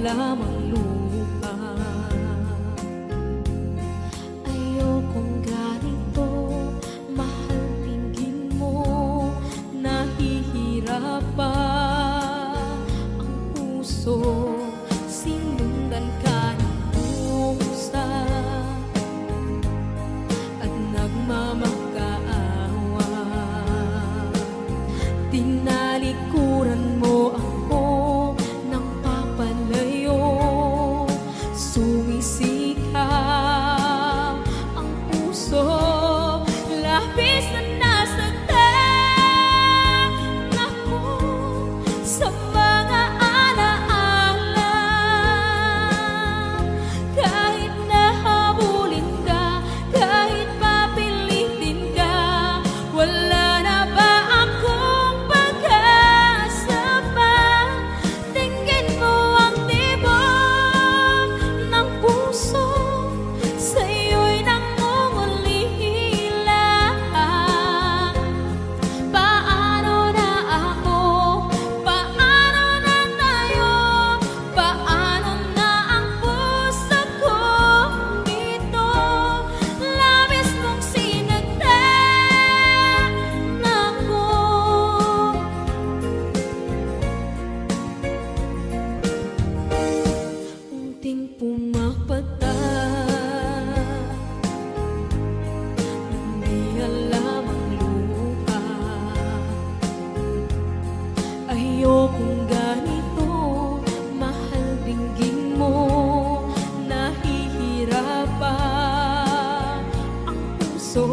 lamang lupa. Ayokong ganito, mahal, tingin mo, nahihirapan ang puso. Sinundan ka ng pusa at nagmamakaawa. Tinalikuran mo ako ng papalayo, sumisikap ang puso. Labis na nasaktan ako sa mga alaala. Kahit nahabulin ka, kahit papilitin ka, wala na ba akong pag-asa pa? Tingin mo ang tibok ng puso, sa'yo'y nangungulila. Paano na ako? Paano na tayo? Paano na ang puso ko dito? Labis mong sinagdan ako. Unting pumapata, hindi alam ang luha. Ayokong ganito, mahal, dinggin mo, nahihirapan ang puso.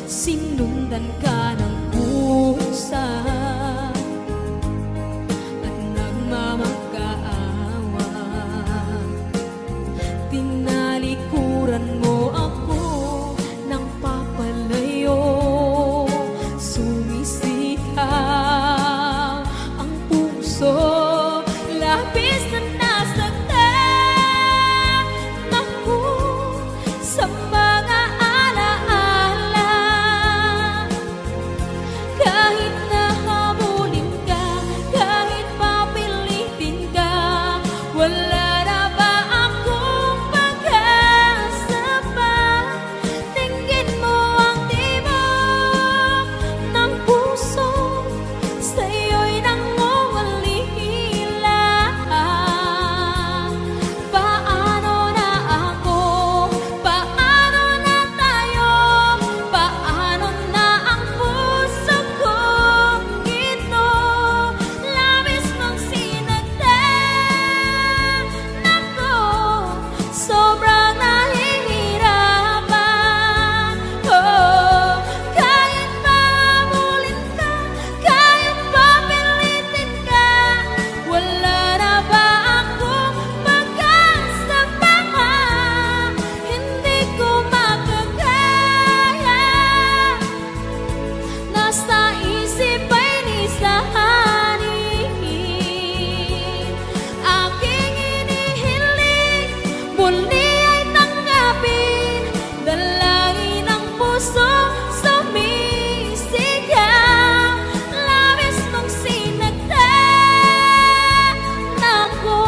Sinundan ka ng pusa at nagmamakaawa. Tinalikuran mo ako ng papalayo, sumisikap ang puso. Labis na nasaktan ako sa mga alaala. Kahit nahabulin ka, kahit papilitin ka, wala na ba akong pag-asa pa? Tingin mo ang tibok ng puso, sa'yo'y nangungulila. Paano na ako? Paano na tayo? Paano na ang puso ko dito? Labis mong sinagdan ako, sobrang nahihirapan. Oh, kahit mahabulin ka, kahit papilitin ka, wala na ba akong pag-asa pa? Hindi ko makakaya, nasa isip ay nisahanin. Aking inihiling, muli ay tanggapin, dalangin ang puso, sumisigaw. Labis mong sinagdan ako.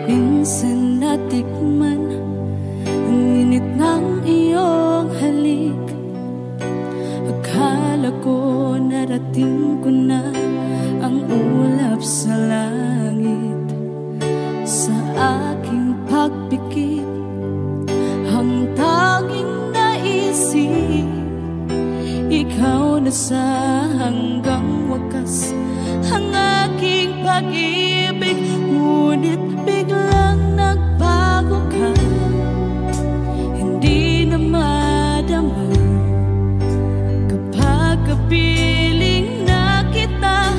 Minsan natikman ang init ng iyong halik. Akala ko narating ko na ang ulap sa langit. Sa aking pagpikit, ang tanging naisip, ikaw na sa hanggang wakas ang aking pag-ibig. Ngunit biglang nagbago ka, hindi na madama kapag kapiling na kita.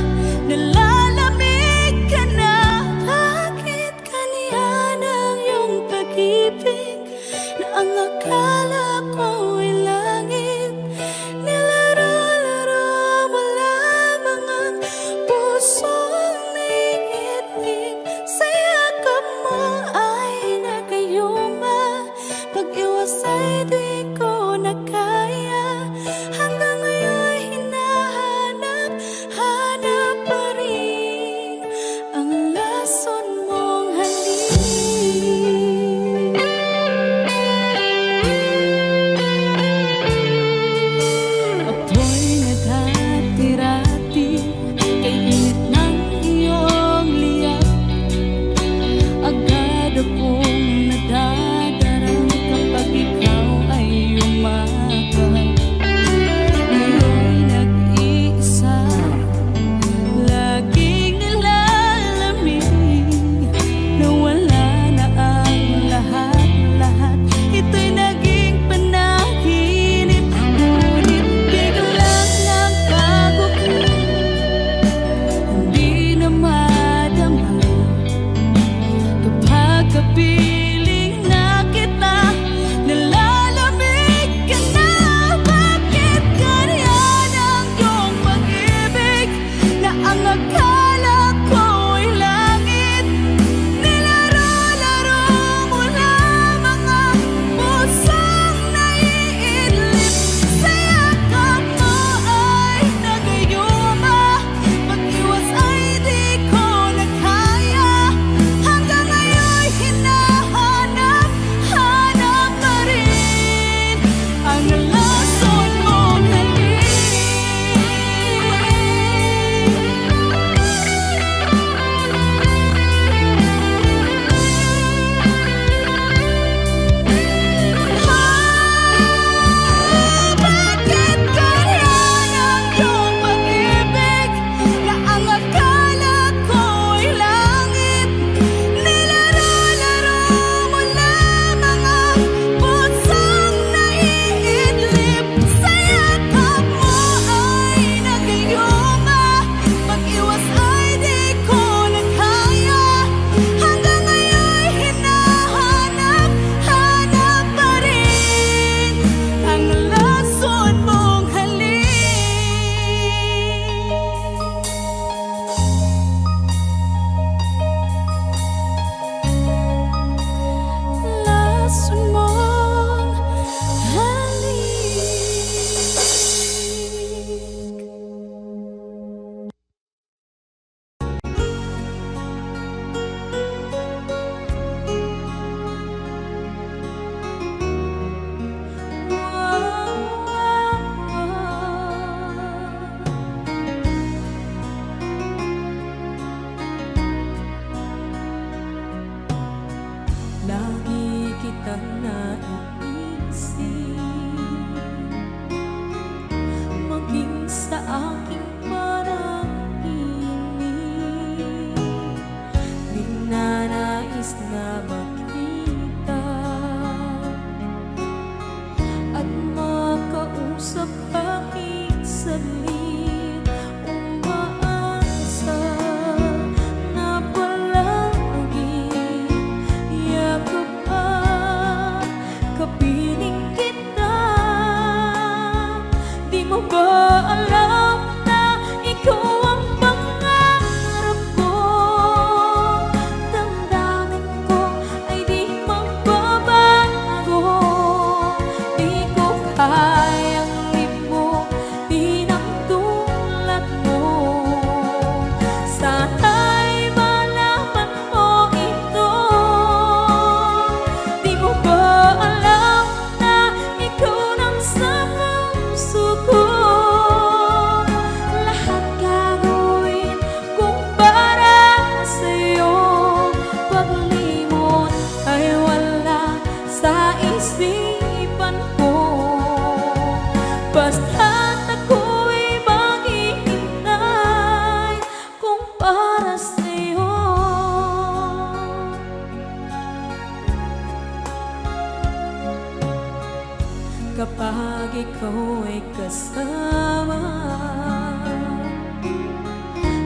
ikaw ay kasama.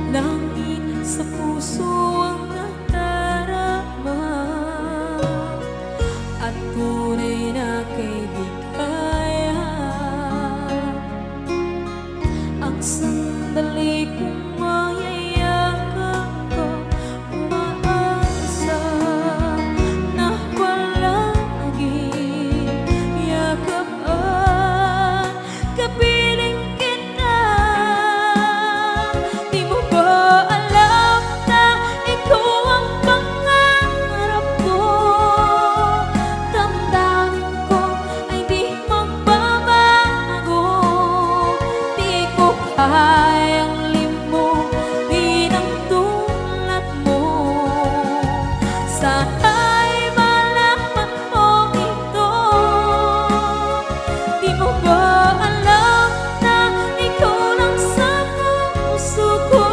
Langit sa puso ang nadarama, at tunay na kaibigan. Ang sandali kong mayayakap ko, umaasa na palaging yakapan, kapiling kita. Di mo ba alam na ikaw ang pangarap ko? Damdamin ko ay di magbabago. Di ko kayang limutin ang tulad mo. Sana'y malaman mo ito. Di mo ba alam na ikaw lang sa puso ko?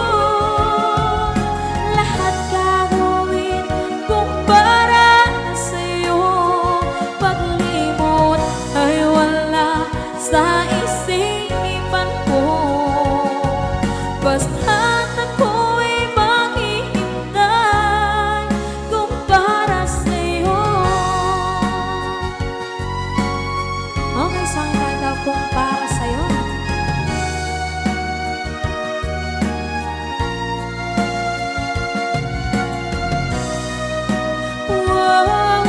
Lahat gagawin kung para sa'yo. Paglimot ay wala sa isipan ko. Basta't ako'y maghihintay kung para sa'yo. Okay, saan tayo kung para sa'yo? Wow, wow,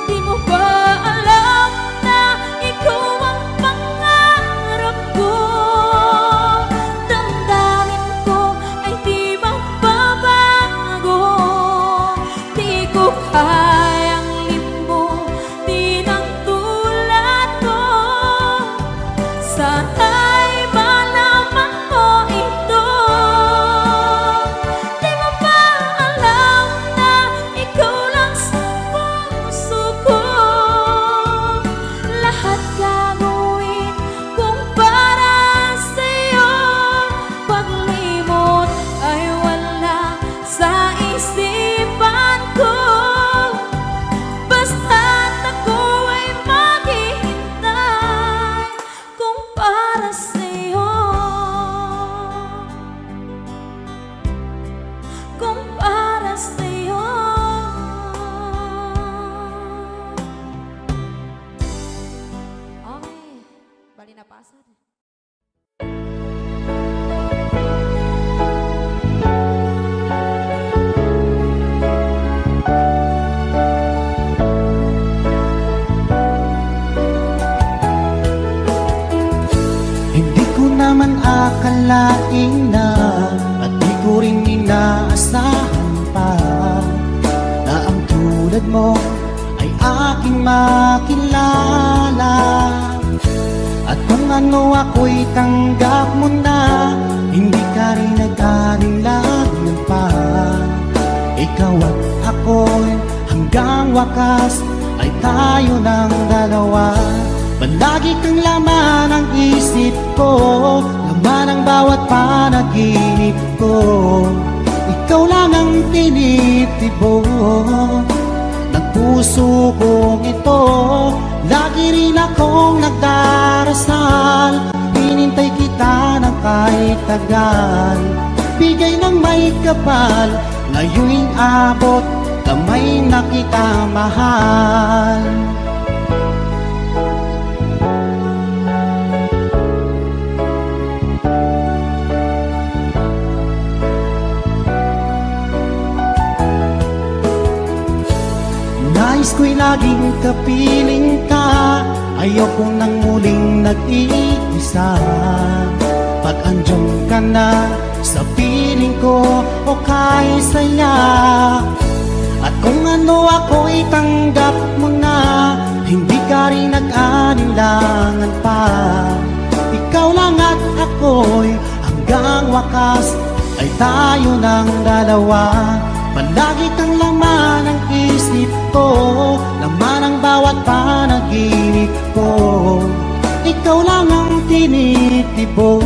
Di mo ba alam na ikaw ang pangarap ko? Damdamin ko ay di magbabago. Di ko kayang limutin ang tulad mo. Sana'y malaman mo ito. Di mo ba alam na ikaw lang sa puso ko? Lahat gagawin kung para sa'yo. Paglimot ay wala sa isipan ko. Basta't ako ay maghihintay kung para sa'yo. Kung para sa'yo. Okay, bali na pasad. Hindi ko naman akalain na, at di ko rin inaasahan pa, na ang tulad mo ay aking makilala. At kung ano ako'y tanggap mo na, hindi ka rin nag-alinlangan pa. Ikaw at ako'y hanggang wakas ay tayo ng dalawa. Palagi kang laman ng isip ko, laman ng bawat panaginip ko. Ikaw lang ang tinitibok ng puso kong ito. Lagi rin akong nagdarasal, hinintay kita ng kahit tagal. Bigay ng may kapal, ngayon'y abot, kamay na kita mahal. Nais ko'y laging kapiling ka, ayoko nang muling nag-iisa. Pag andyan ka na sa piling ko, o kahit saya. At kung ano ako'y tanggap mo na, hindi ka rin nag-alinlangan pa. Ikaw lang at ako'y hanggang wakas ay tayo ng dalawa. Palagi kang laman ng isip ko, laman ang bawat panaginip ko. Ikaw lang ang tinitibok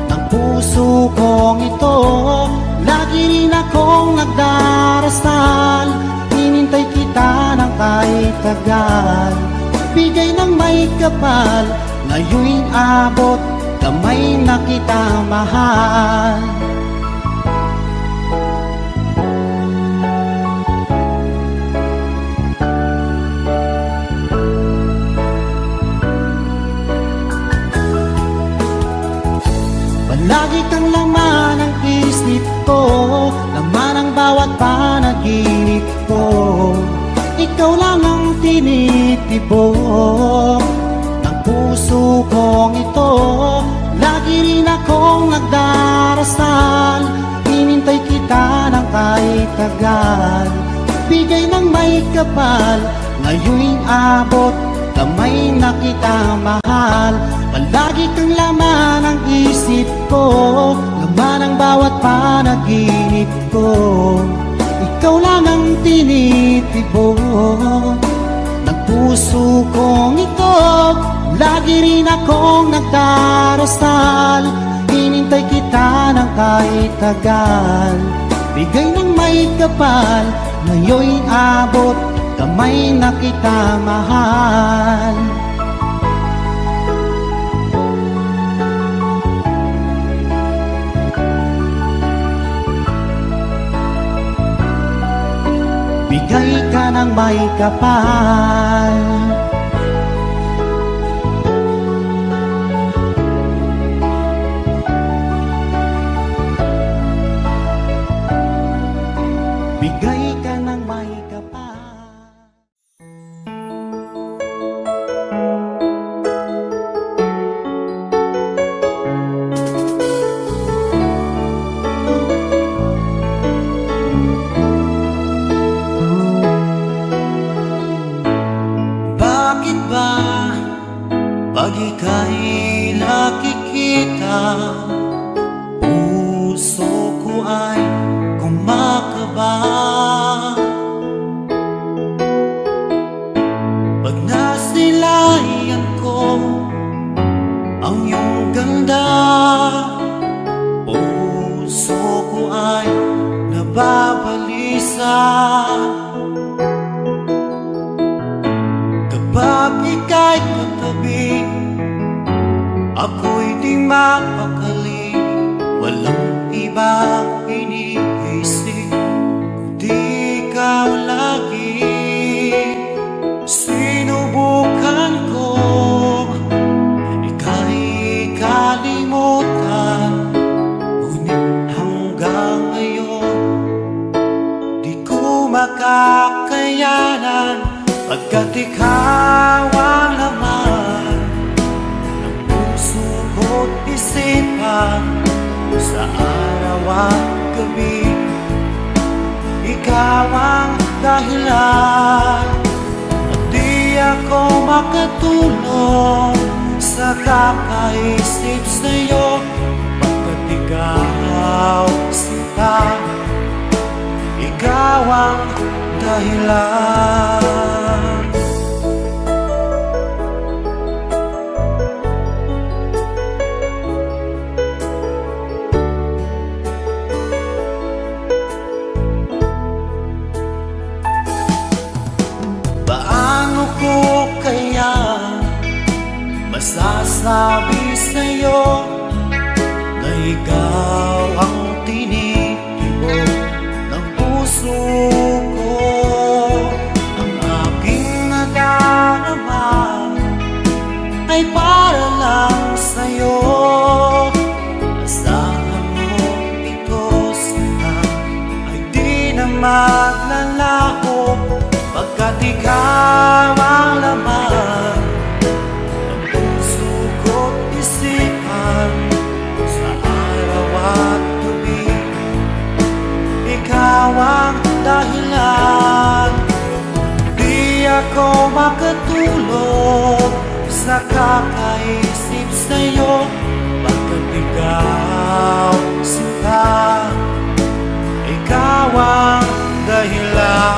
ng puso kong ito. Lagi rin akong nagdarasal, hinintay kita ng kahit tagal. Bigay ng may kapal, ngayon'y abot, kamay na kita mahal. Lagi kang laman ng isip ko, laman ang bawat panaginip ko. Ikaw lang ang tinitibok ng puso kong ito. Lagi rin akong nagdarasal, hinintay kita ng kahit tagal. Bigay ng may kapal, ngayon'y abot, kamay na kita mahal. Palagi kang laman ng isip ko, laman ang bawat panaginip ko. Ikaw lang ang tinitibok ng puso kong ito. Lagi rin akong nagdarasal, hinintay kita ng kahit tagal. Bigay ng may kapal, ngayon'y abot, kamay na kita mahal. Bigay ka ng may kapal. Bigay ka ng may kapal. Bakit ba pag ika'y nakikita, puso ko ay kumakaba? Pag nasilayan ko ang iyong ganda, puso ko ay nababalisa. Kapag ika'y katabi, ako'y di mapakali. Walang ibang iniisip, kundi ikaw lagi. Sinubukan ko ika'y kalimutan, ngunit hanggang ngayon di ko makakayanan. Pagkat ikaw ang laman ng puso ko't isipan, sa araw at gabi, ikaw ang dahilan. At di ako makatulog sa kakaisip sa'yo, pagkat ikaw sinta, ikaw ang dahilan. Paano ko kaya masasabi sa'yo na ikaw ang tinitibok ng puso ko? Ang aking nadarama ay para lang sa'yo. Asahan mo ito sana ay di na maglalaho, pagkat ikaw ang laman ng puso ko't isipan, sa araw at gabi, ikaw ang dahilan. Di ako makatulog sa kakaisip sa'yo, pagkat ikaw sinta, ikaw ang dahilan.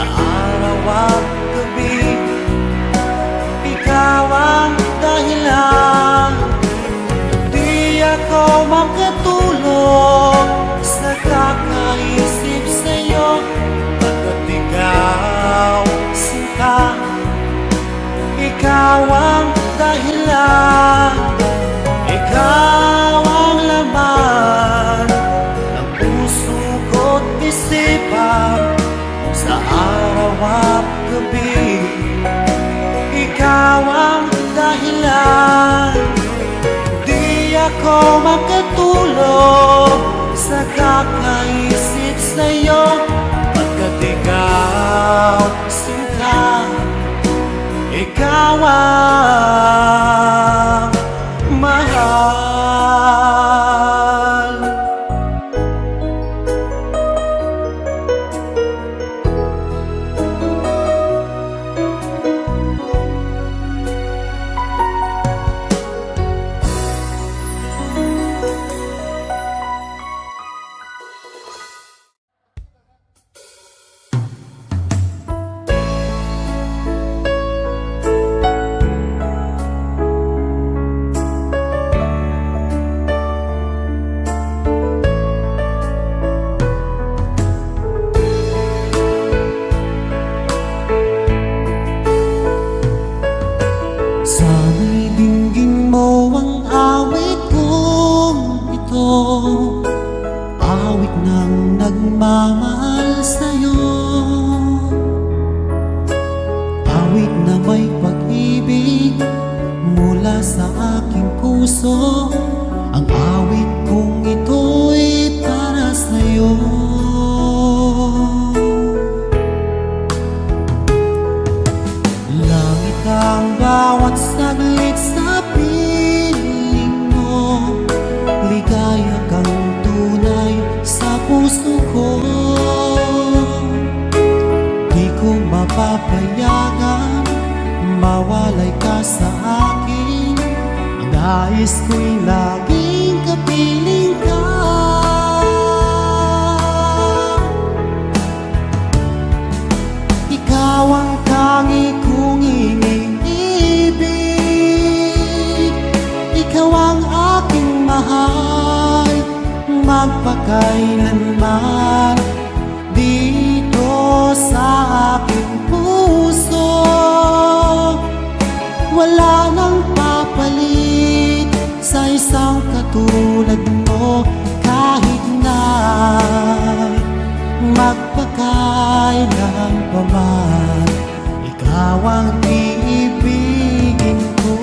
araw at gabi. Ikaw ang dahilan, di ako makatulog sa kakaisip sa'yo. Pagkat ikaw, sinta, ikaw ang dahilan, ikaw ang laman ng puso ko't isipan sa araw at gabi. Ikaw ang dahilan, di ako makatulog sa kakaisip sa'yo. Pagkat ikaw, sinta, ikaw ang mahal. Sana'y dinggin mo ang awit kong ito, awit ng nagmamahal sa'yo, awit na may pag-ibig mula sa aking puso. Ang awit kong ito'y para sa'yo. Langit ang bawat saglit sa piling mo, ligaya kang tunay sa puso ko. Di ko mapapayagan mawalay ka sa akin. Ang nais ko'y laging kapiling ka. Ikaw ang tangi kong iniibig, ikaw ang aking mahal, magpakailanman dito sa aking puso. Wala nang papalit sa isang katulad mo, kahit na magpakailan pa man, ikaw ang iibigin ko.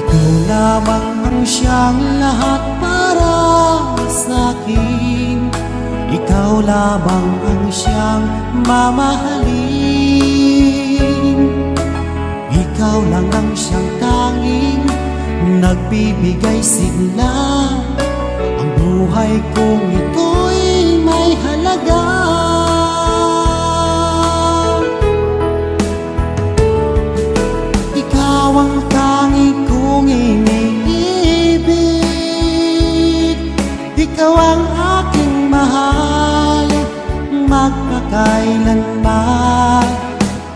Ikaw lamang ang siyang lahat para sa'kin, ikaw lamang ang siyang mamahalin. Ikaw lang ang siyang tanging nagbibigay sigla. Ang buhay kong ito'y may halaga. Ikaw ang tanging kong iniibig, ikaw ang aking mahal, magpakailanman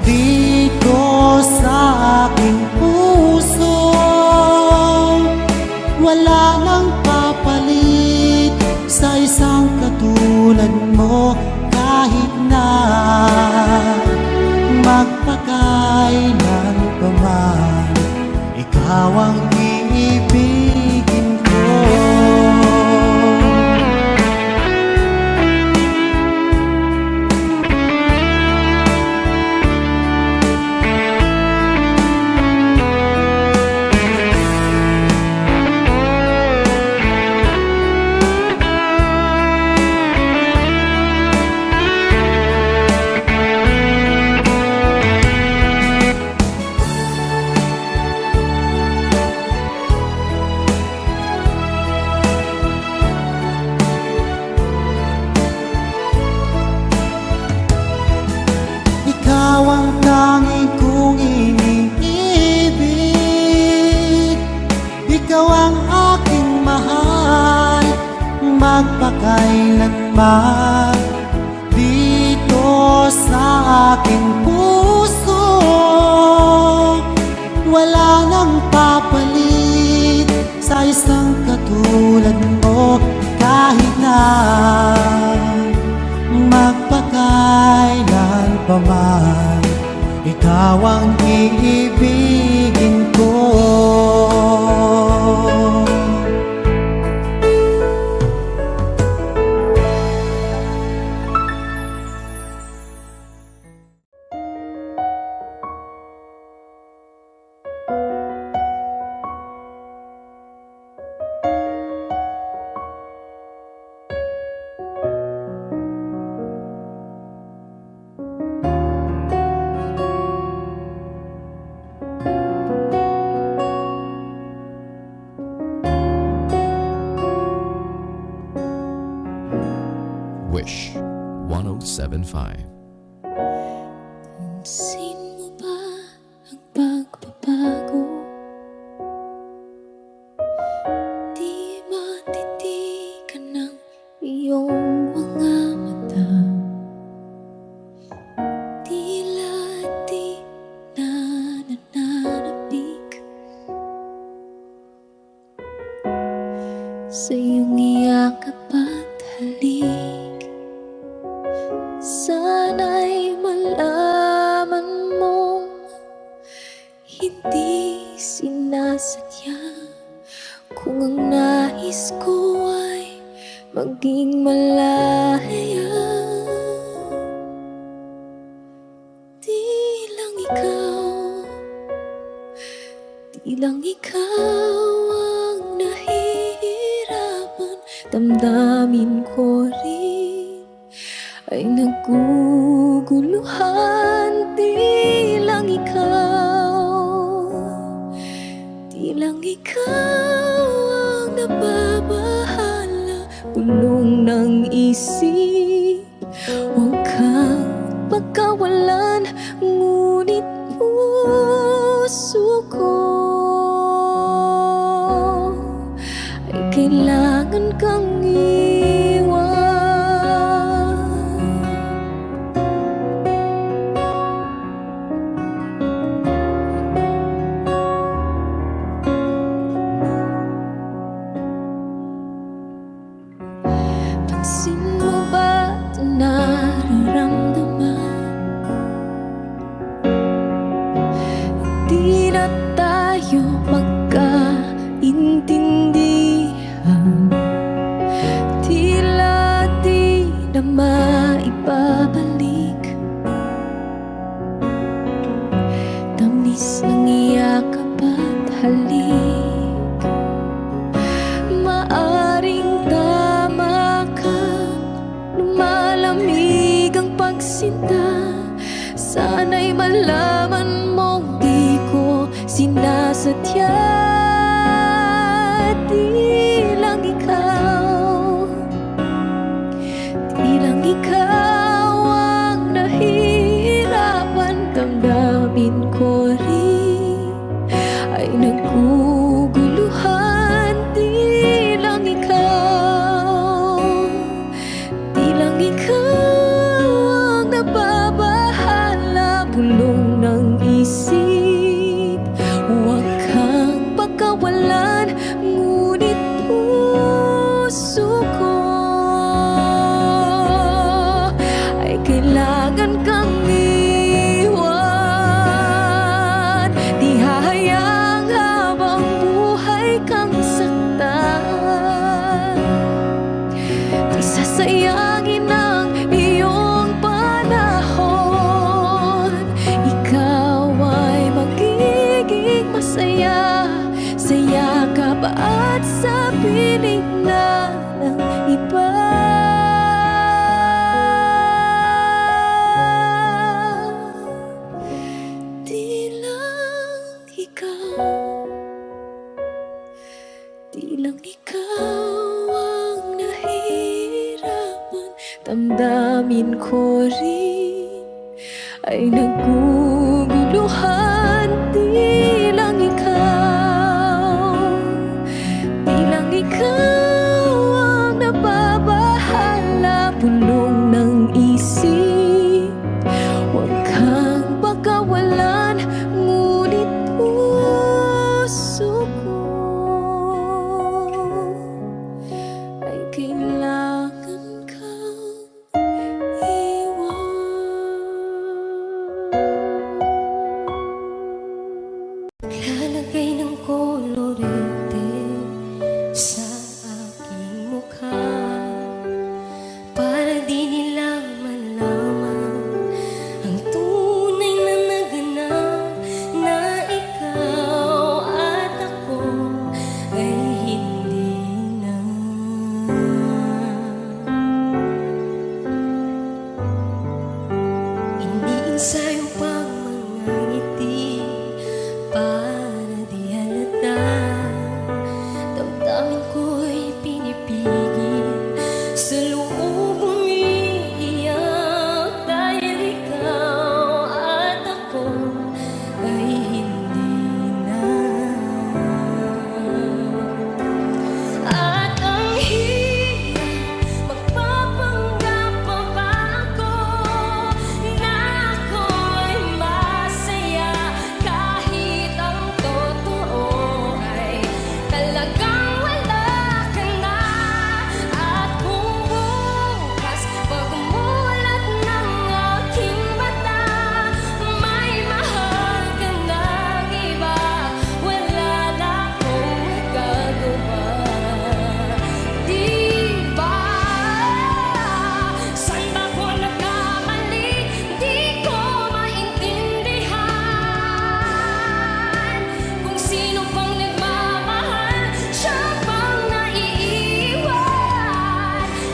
dito sa aking puso. Wala nang papalit sa isang katulad mo, kahit na magpakailan pa man, ikaw ang iibigin ko. Ikaw ang tanging kong iniibig, ikaw ang aking mahal, magpakailanman dito sa aking puso. Wala nang papalit sa isang katulad mo, kahit na magpakailan pa man, ikaw ang iibigin ko. Wish 1075. Pansin mo ba ang pagbabago? Di matitigan ng iyong mga mata. Tila di na nananabik sa iyong iyakap at halik. Sana'y malaman mong hindi sinasadya, kung ang nais ko ay maging malaya. Di lang ikaw ang nahihirapan, damdamin ko rin ay naguguluhan. Di lang ikaw ang nababahala, bulong ng isip. Huwag kang pagkawalan, ngunit puso ko ay kailangan kang iwan. Pansin mo ba ito nararamdaman? Di na tayo magkaintindihan, tila di na maibabalik. Tamis ng iyakap at halik, maaring tama ka, lumalamig ang pagsinta. Sana'y malaman mong di ko sinasadya. Di lang ikaw ang nahihirapan, damdamin ko rin ay naguguluhan. Di lang ikaw ang nababahala, bulong ng isip. Huwag kang pagkawalan, ngunit puso ko ay kailangan kang iwan. Di hahayang habang buhay kang saktan, di sasayangin ang iyong panahon. Ikaw ay magiging masaya sa yakap at sa piling na ng iba. Di lang ikaw ang nahihirapan, damdamin ko rin ay naguguluhan. Di lang ikaw ang nababahala, Ang sayo pang mga ngiti, para di halata. Damdamin ko'y pinipigil, sa loob umiiyak, dahil ikaw at ako ay hindi na. At ang hirap, magpapanggap pa ba ako na ako'y masaya, kahit ang totoo ay talagang wala ka na. At kung bukas pagmulat ng aking mata, may mahal ka ng iba, wala na akong magagawa. Di ba? Saan ba ko nagkamali? Di ko maintindihan. Kung sino pang nagmamahal, siya pang naiiwan.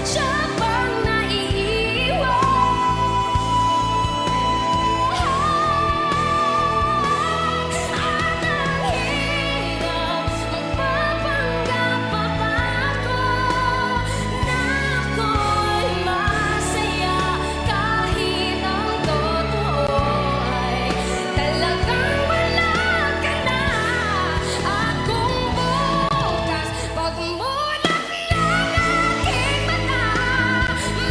Siya pang naiiwan. At ang hirap, magpapanggap pa ba ako na ako'y masaya, kahit ang totoo ay talagang wala ka na. At kung bukas pagmulat ng aking mata,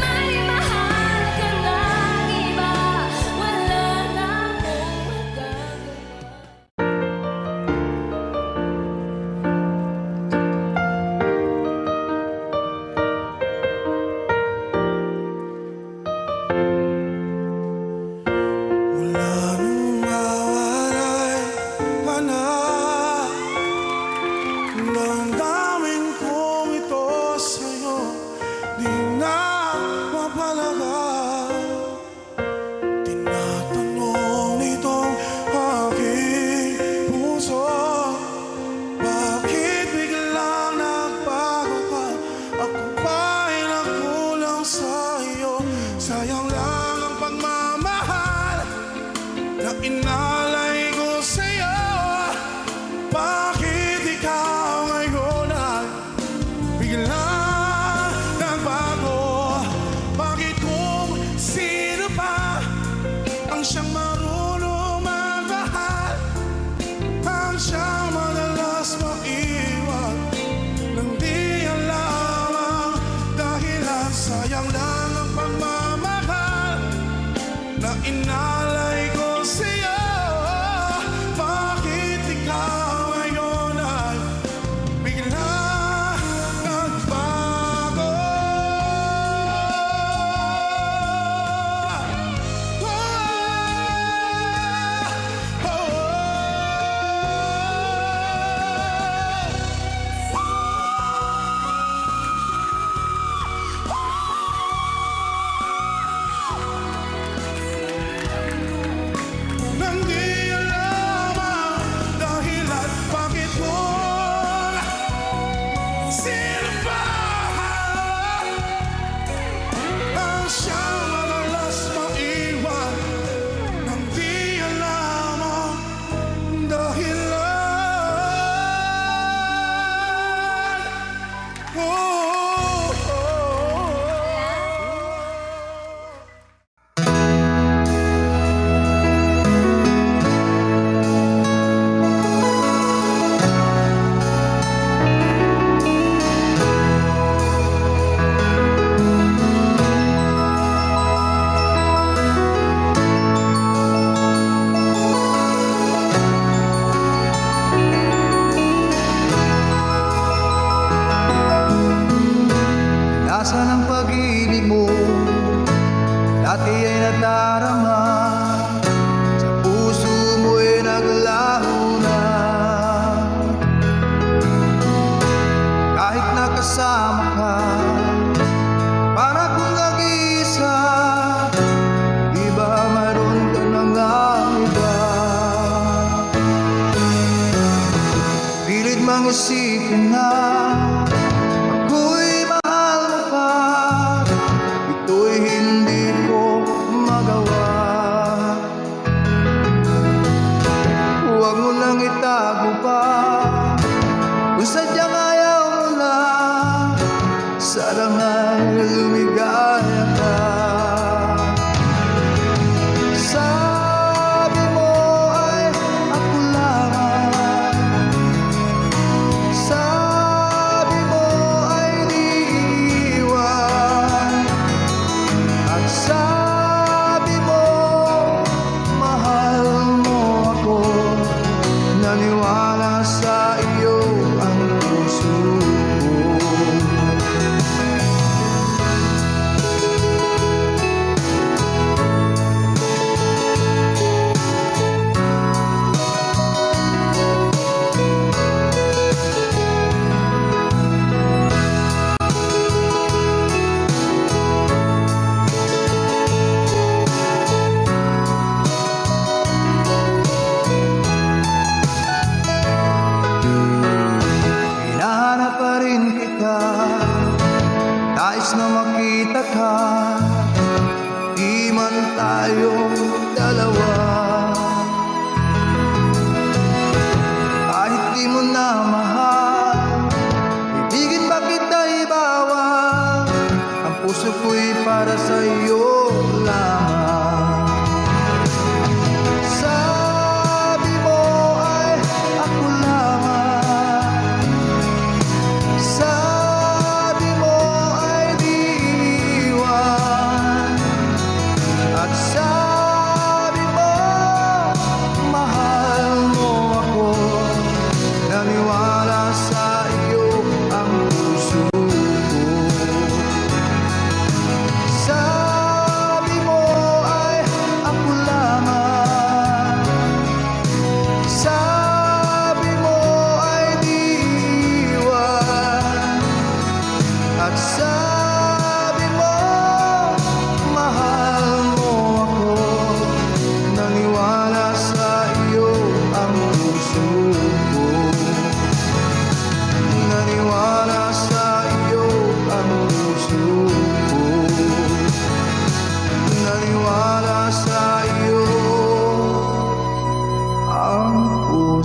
may mahal ka ng iba, wala na akong magagawa. Mula nung mawalay ka na, damdamin kong ito sa'yo di na mapalaga. Tinatanong nitong aking puso, bakit biglang nagbago ka? Ako ba'y nagkulang sa'yo? Sayang lang ang pagmamahal na inalay ko sa'yo. Bakit ikaw ngayon ay biglang nagbago? Bakit kung sino pa ang siyang marunong magmahal, ang siyang madalas maiwan, nang di alam ang dahilan? Sayang lang ang pagmamahal na inalay ko sa'yo. Bakit ikaw ngayon ay biglang nagbago? Nang di alam ang dahilan, bakit kung sino pa ang siyang madalas maiwan, nang di alam ang dahilan. Nasaan ang pag-ibig mo? Dati ay nadarama, sa puso mo'y naglaho na. Kahit nakasama ka, para kung nag-iisa, di ba mayroon ka na nga iba? Pilit mang isipin na ako'y mahal mo pa, ito'y hindi ko magawa.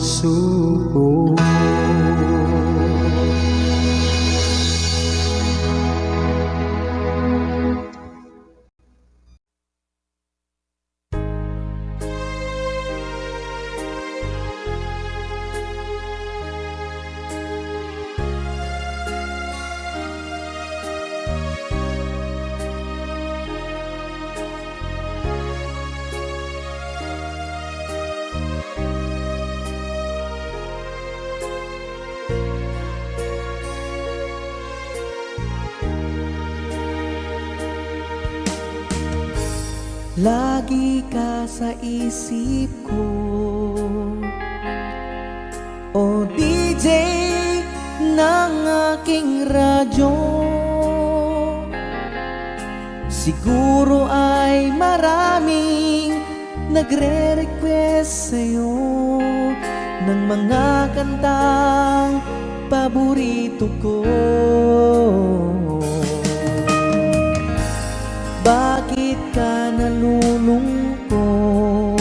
puso ko. Lagi ka sa isip ko, o DJ ng aking radyo. Siguro ay maraming nagre-request sa'yo ng mga kantang paborito ko. Bakit ka nalulungkot,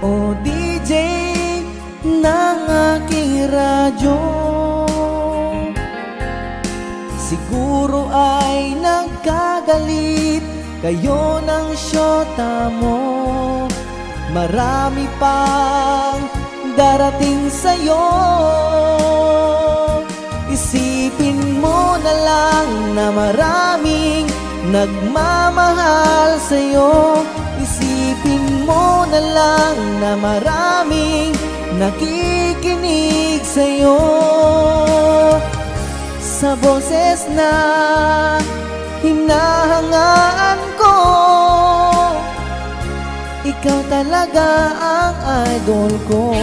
o DJ ng aking radyo? Siguro ay nagkagalit kayo ng syota mo. Marami pang darating sa'yo. Isipin mo na lang na maraming nagmamahal sa'yo. Isipin mo na lang na maraming nakikinig sa'yo. Sa boses na hinahangaan ko, ikaw talaga ang idol ko.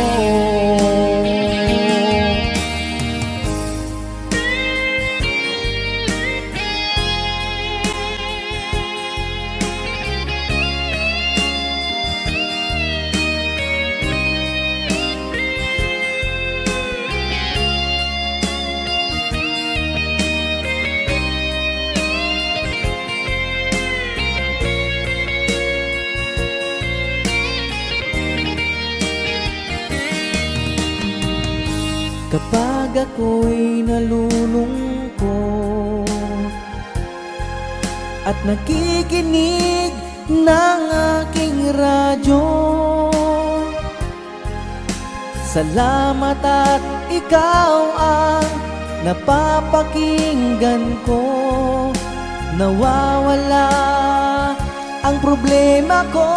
Kapag ako'y nalulungkot at nakikinig ng aking radyo, salamat at ikaw ang napapakinggan ko. Nawawala ang problema ko.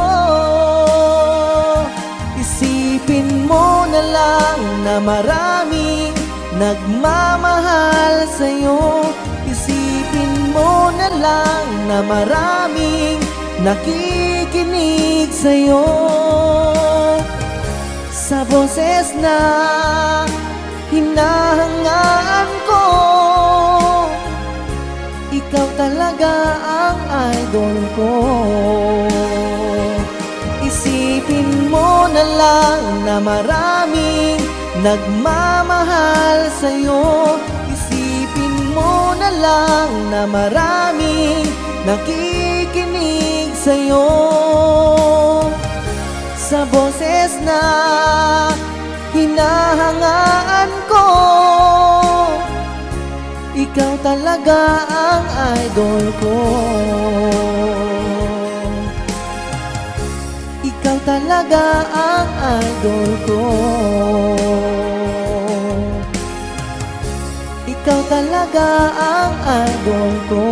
Isipin mo na lang na maraming nagmamahal sa'yo. Isipin mo na lang na maraming nakikinig sa'yo. Sa boses na hinahangaan ko, ikaw talaga ang idol ko. Isipin mo na lang na maraming nagmamahal sa'yo. Isipin mo na lang na maraming nakikinig sa'yo. Sa boses na hinahangaan ko, ikaw talaga ang idol ko. Ikaw talaga ang idol ko. Ikaw talaga ang idol ko.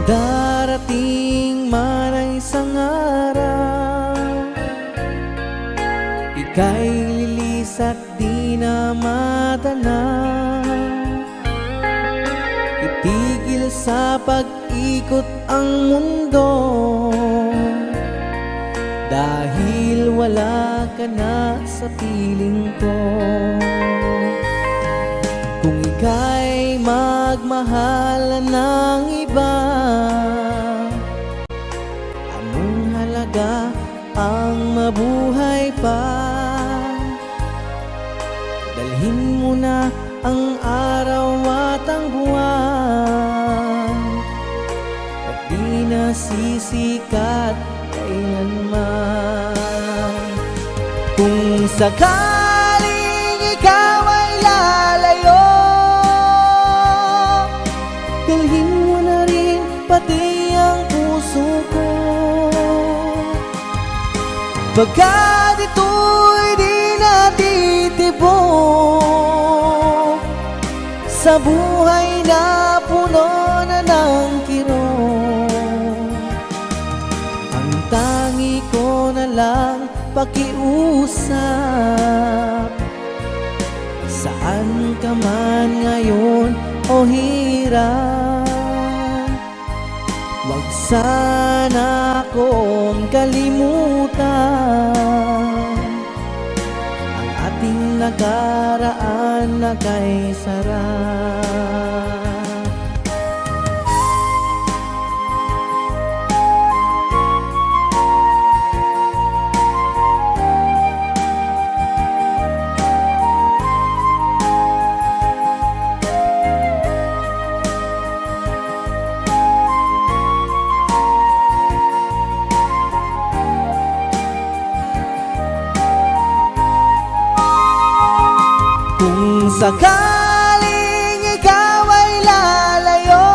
Darating man ang isang araw, ika'y barkada na. Itigil sa pag-ikot ang mundo, dahil wala ka na sa piling ko. Kung ika'y magmahal ng iba, anong halaga ang mabuhay pa? Dalhin mo na ang araw at ang buwan, at di na sisikat kailanman. Kung sakaling ikaw ay lalayo, dalhin mo na rin pati ang puso ko. Pagkat ito'y di natitibok sa buhay na puno na ng kirot, ang tangi ko na lang pakiusap. Saan ka man ngayon o hirap, wag sana akong kalimutan ang ating nakaraan na kay sarap. Kung sakaling ikaw ay lalayo,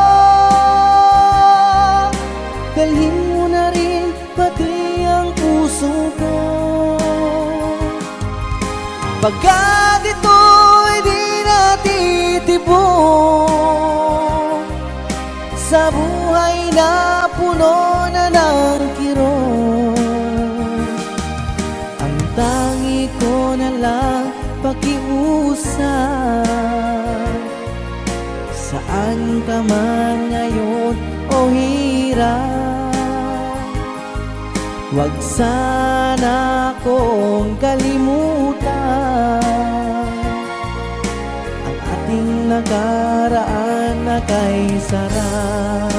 dalhin mo na rin pati ang puso ko. Pagkat ito'y di natitibok sa buhay na puno na ng kirot, ang tangi ko na lang pakiusap. Saan ka man ngayon o hirap, wag sana akong kalimutan ang ating nakaraan na kay sarap.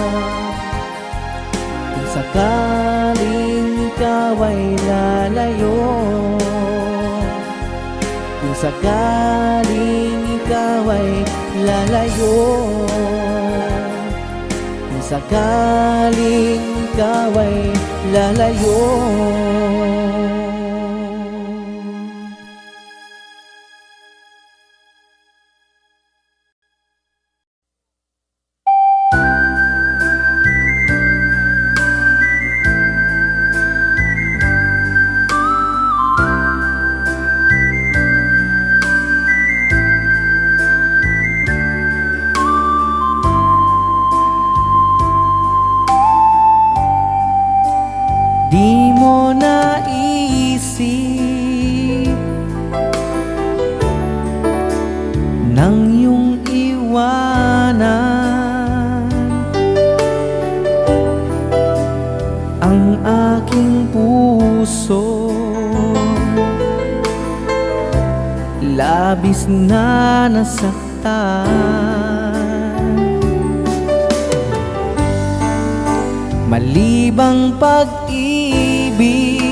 Kung sakaling ikaw ay lalayo, kung sakaling ikaw ay lalayo, kung sakaling ikaw ay lalayo. Di mo naisip nang iyong iwanan ang aking puso, labis na nasaktan. Malibang pag-ibig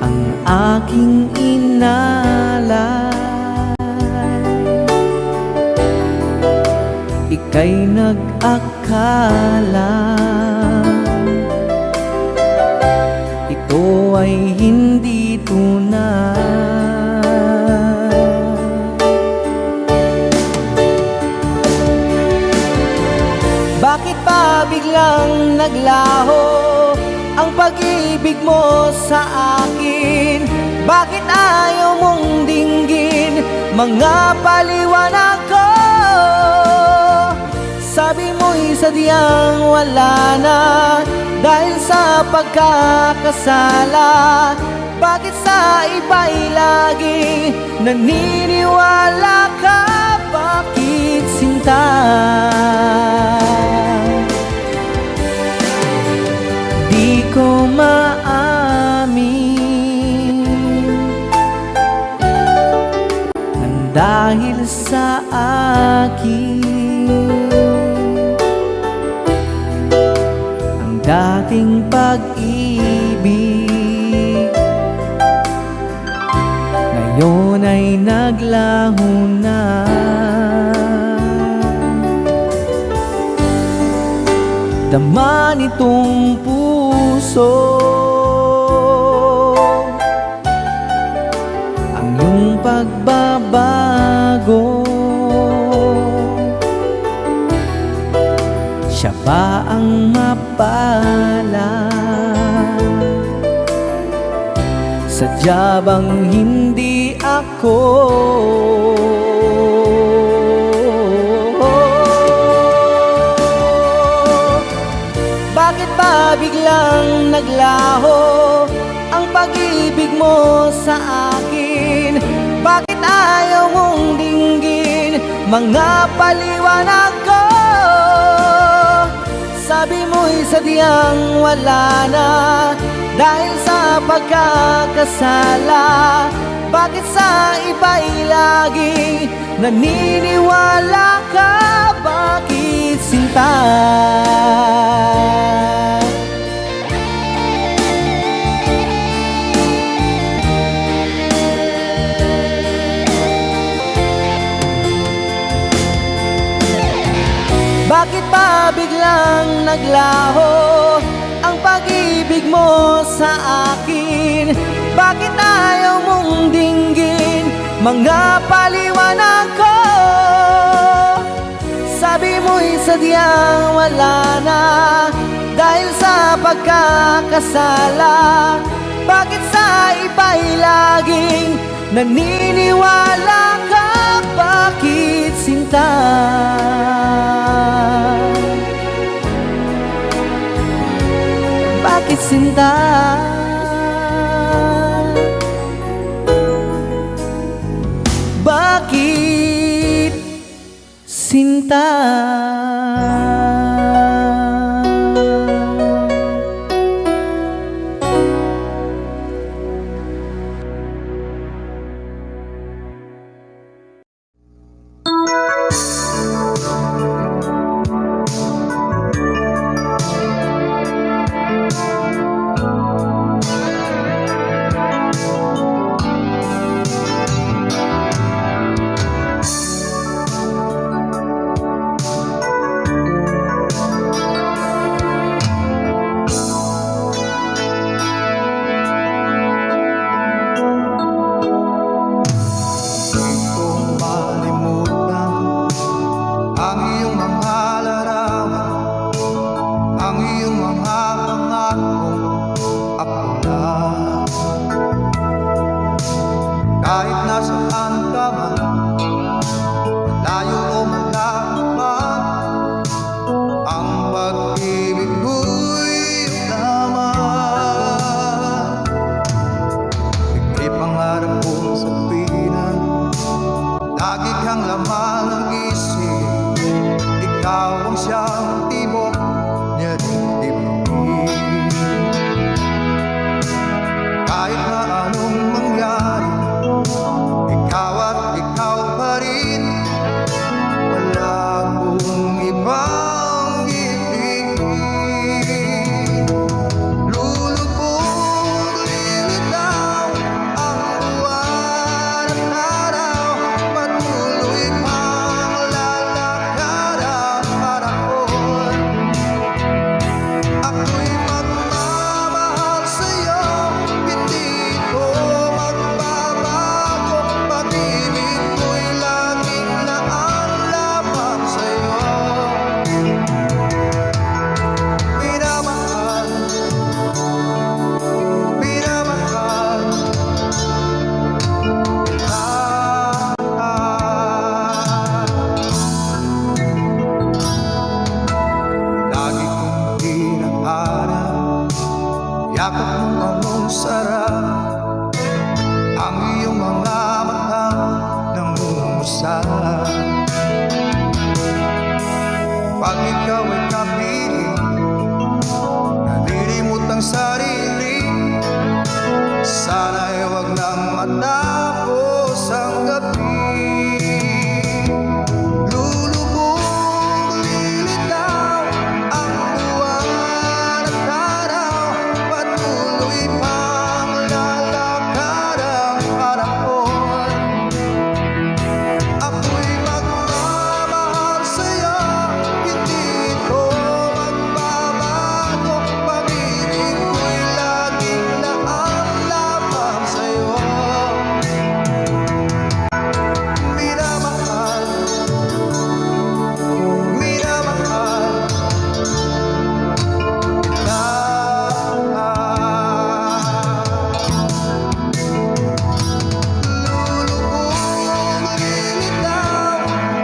ang aking inalay, ika'y nag-akala ito ay hindi tunay. Bakit pa biglang naglaho ang pag-ibig mo sa akin? Bakit ayaw mong dinggin mga paliwanag ko? Sabi mo'y sadyang wala na dahil sa pagkakasala. Bakit sa iba'y laging naniniwala ka? Bakit sinta? Di ko maamin nang dahil sa akin ang dating pag-ibig ngayon ay naglaho na. Dama nitong puso ang iyong pagbabago. Siya ba ang mapala? Sadya bang hindi ako? Bakit ba biglang naglaho ang pag-ibig mo sa akin? Bakit ayaw mong dinggin mga paliwanag ko? Sabi mo'y sadyang wala na dahil sa pagkakasala. Bakit sa iba'y laging naniniwala ka? Bakit sinta? Bakit ba biglang naglaho ang pag-ibig mo sa akin? Bakit ayaw mong dinggin mga paliwanag ko? Sabi mo'y sadyang wala na dahil sa pagkakasala. Bakit sa iba'y laging naniniwala ka? Bakit sinta? Bakit sinta? Bakit sinta? Yakap mong anong sarap mga matang nangungusap. Pag ikaw ay kapiling, nalilimot ang sarili. Sana'y wag nang matapos ang gabi. Lulubog, lilitaw ang buwan at araw. Patuloy pang lalakad ang panahon. Ako'y magmamahal sa'yo, hindi ito magbabago. Pag-ibig ko'y laging laan lamang sa'yo. Minamahal, minamahal kita. Lulubog, lilitaw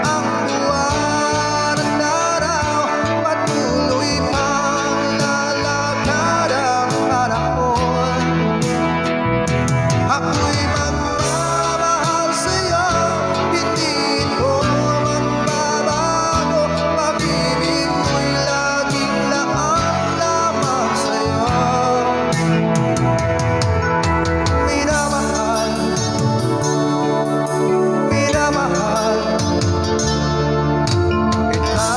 ang buwan at araw. Patuloy pang lalakad ang panahon. Ako'y magmamahal sa'yo, hindi ito magbabago. Pag-ibig ko'y laging laan lamang sa'yo. Minamahal, minamahal kita.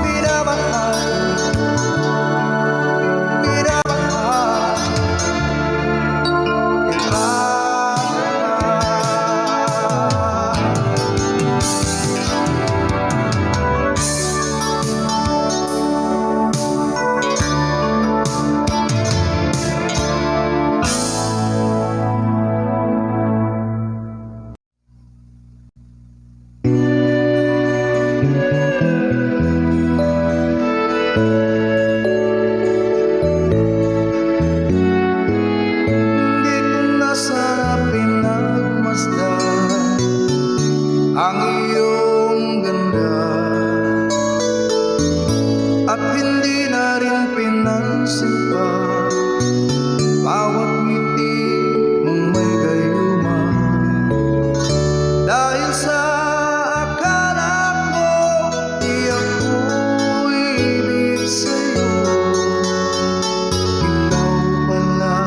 Minamahal, minamahal kita. Hindi ko na sana pinagmasdan ang iyong ganda, at hindi na rin pinansin pa bawat ngiti mong may gayuma. Dahil sa akala ko di ako ibig sa'yo, ikaw pala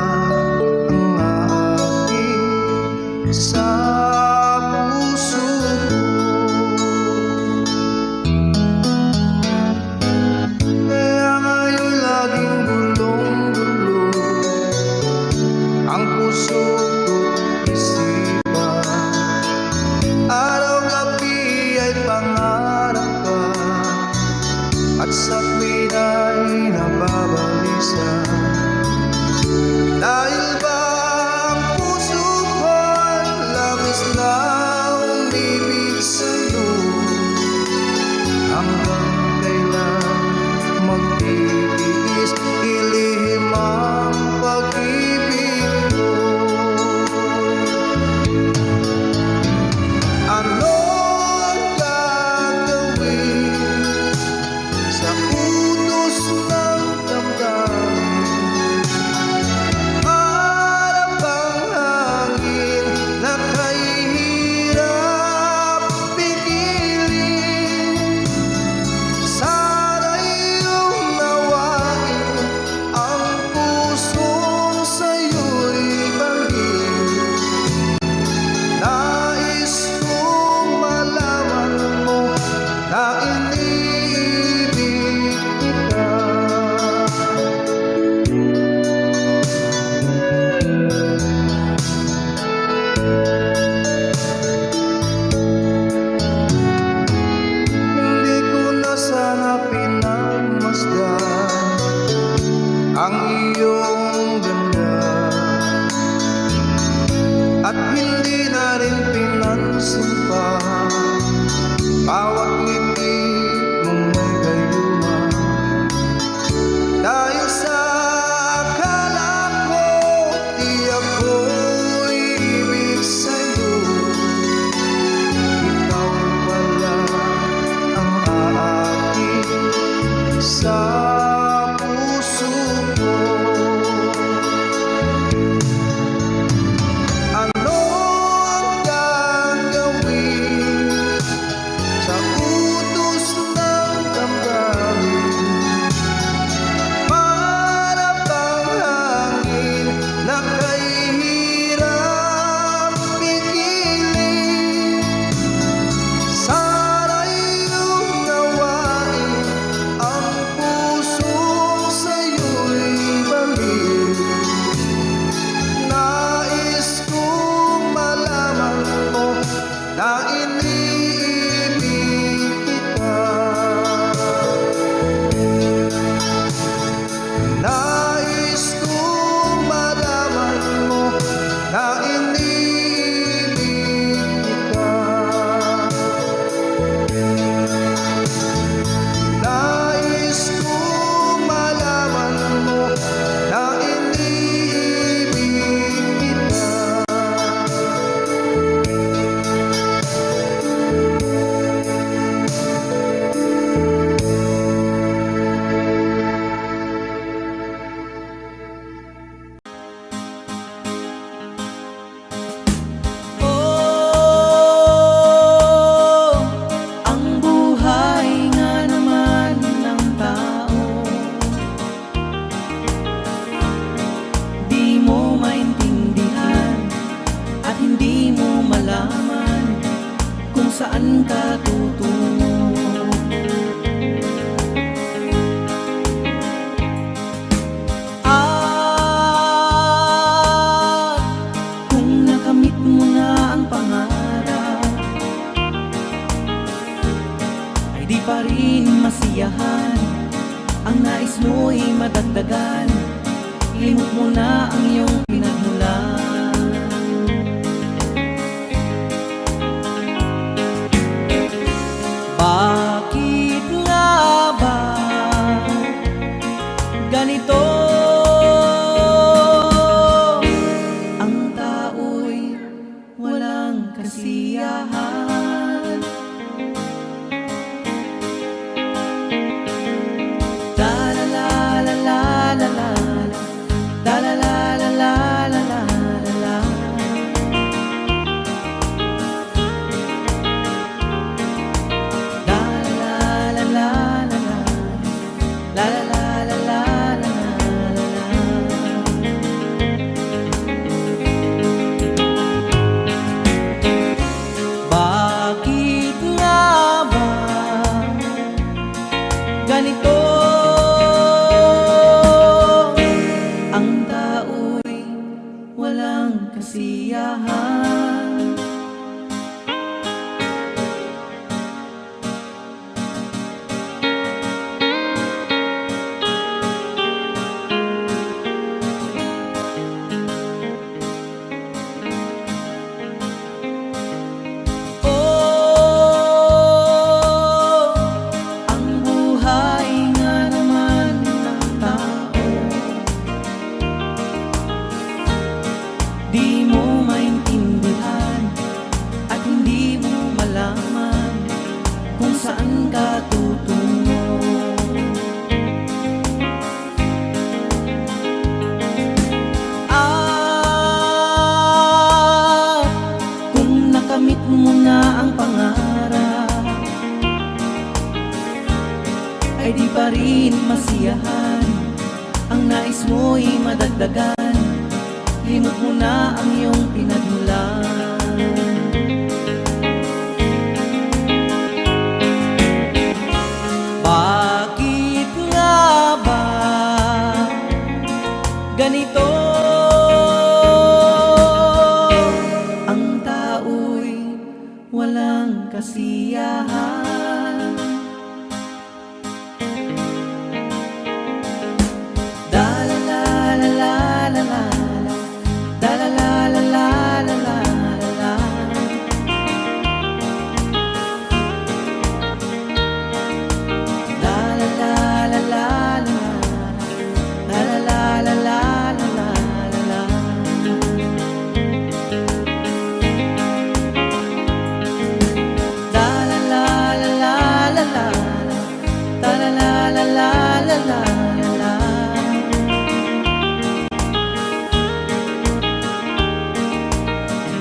ang aking sa puso ko. Kaya ngayon laging gulong-gulo ang puso ko't isipan. Araw-gabi ay pangarap ka, at sa tuwin ay nababalisa. Dahil ba ang puso ko'y labis na umibig sa'yo? Hanggang kailan magtitiis ilihim ang pag-ibig ko? Ano ang gagawin sa utos ng damdamin? Para bang hangin na kahirap pigilin? Sana'y unawain ang pusong sa'yo'y bangin. Nais kong malaman mo na iniibig kita. Hindi ko na sana pinagmasdan ang iyong ganda, at hindi na rin pinansin pa bawat ngiti mong may gayuma. Dahil sa akala ko di ako ibig sa'yo, ikaw pala ang aking sa puso ay di pa rin masiyahan. Ang nais mo'y madagdagan, limot mo na ang iyong pinagmulan. Bakit nga ba ganito? Ang tao'y walang kasiyahan. La la la la la la la la la la la la la la la. La la la la la la la la la la la la. Bakit nga ba ganito? Ang tao'y walang kasiyahan. Oh, ang buhay nga naman ng tao, di mo maintindihan at hindi mo malaman kung saan ka tutungo. At kung nakamit mo na ang pangarap, ay di pa rin masiyahan. Ang nais mo'y madagdagan, limot mo na ang iyong pinagmulan. Bakit nga ba ganito? Ang tao'y walang kasiyahan. Da la la la la la la la. Da la la la la la la la. La la la la la la. La la la la la la la la. La la la la la la la. La la la la la la la la.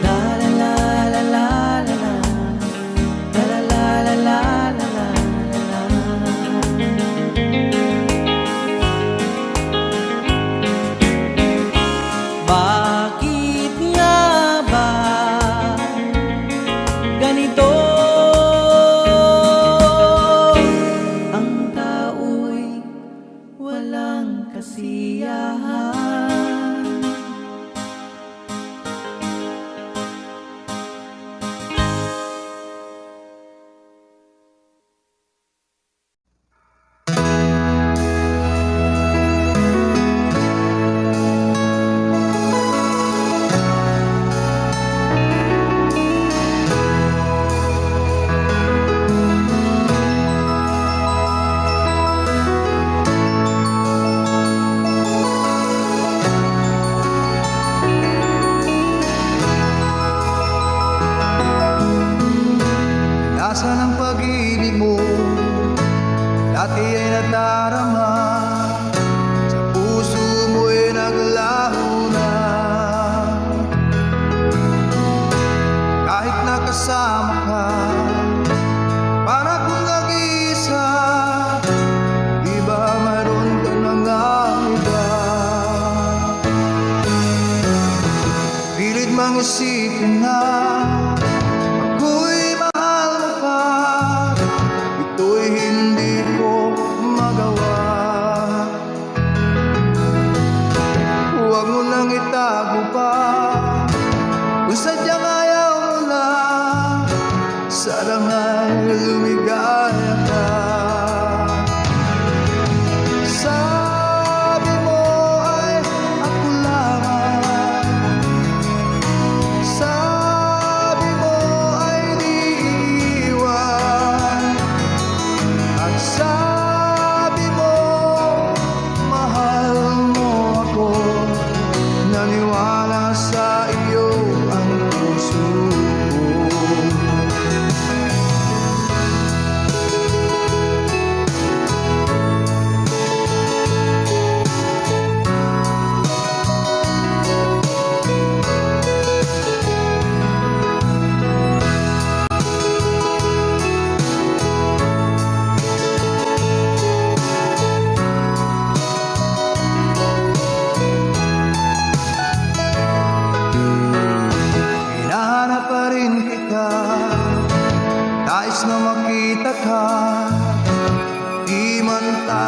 La la la la la la la. La la la la la la la la. Bakit nga ba ganito? Ang tao'y walang kasiyahan. Nasaan ang pag-ibig mo? Dati ay nadarama, sa puso mo'y naglaho na. Kahit nakasama ka, para kung nag-iisa, di ba mayroon ka mga iba? Pilit mang isipin na ako'y mahal mo pa, ito'y hindi ko magawa. Huwag mo nang itago pa, kung sadyang ayaw mo na,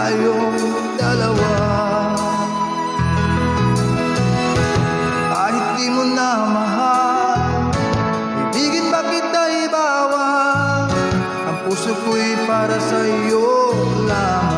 tayong dalawa. Kahit di mo na mahal, ibigin ba kita'y bawal? Ang puso ko'y para sa'yo lamang.